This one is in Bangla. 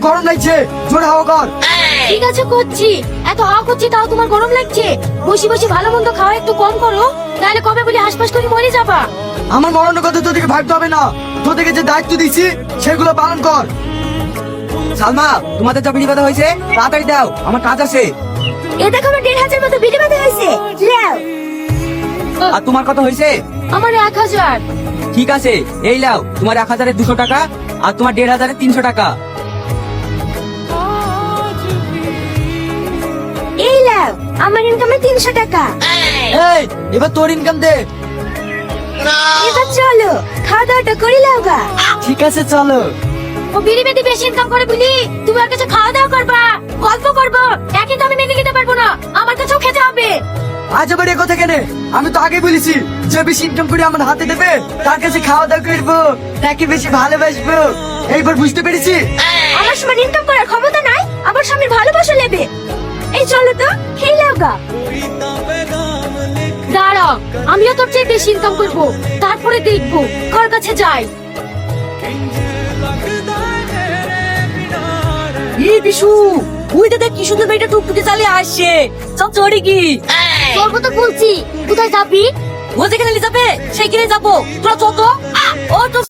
গরম লাগছে, জোরে হাওয়া কর। ঠিক আছে করছি, এত হাওয়া করছি তাও তোমার গরম লাগছে? বসে বসে ভালো মন্দ খাওয়া একটু কম করো, তাহলে কবে বলি হাসপাস করে মরে যাবা। আমার মরণের কথা তোদেরকে ভাবতে হবে না, তোদেরকে যে দায়িত্ব দিচ্ছি সেগুলো পালন কর। সালমা, তোমাদের যা বিড়ি বাঁধা হয়েছে তাড়াতাড়ি দাও, আমার কাজ আছে। এ দেখো আমার 1,500 মতো বিড়ি বাঁধা হয়েছে, নাও। আর তোমার কত হয়েছে? আমার 1,000। ঠিক আছে, এই লাও তোমার 1,000-এ 200 টাকা, আর তোমার 1,500-এ 300 টাকা। এই লাও আমার ইনকামে 300 টাকা। এই, এবার তোর ইনকাম দে। এবার চলো খাওয়া দাওয়াটা করে লাও গা। ঠিক আছে চলো। ও বিড়ি বেঁধে বেশি ইনকাম করে বলি তুমি ওর কাছে খাওয়া দাওয়া করবা, গল্প করবো, একই তো আমি মেনে নিতে পারবো না, আমার কাছেও খেতে হবে। আজ আবার এ কথা কেন? আমি তো আগে বলেছি যে বেশি ইনকাম করে আমার হাতে দেবে তার কাছে খাওয়া দাওয়া করবো, তাকে বেশি ভালোবাসবো। এইবার বুঝতে পেরেছি। আমার সময় ইনকাম করার ক্ষমতা নাই, আবার স্বামীর ভালোবাসা নেবে। এই চলো তো খেয়ে লাও গা। দাঁড়াও, আমিও তোর চেয়ে বেশি ইনকাম করবো, তারপরে দেখবো কার কাছে যাই। এই বিশু, ওইটা দেখ কি সুন্দর মেয়েটা টুকটুকি চালিয়ে আসছে, চল চড়ে কি। চলবো তো বলছি, কোথায় যাবি? ও যেখানে নিয়ে যাবে সেইখানে যাবো, তোরা চল তো। ও তো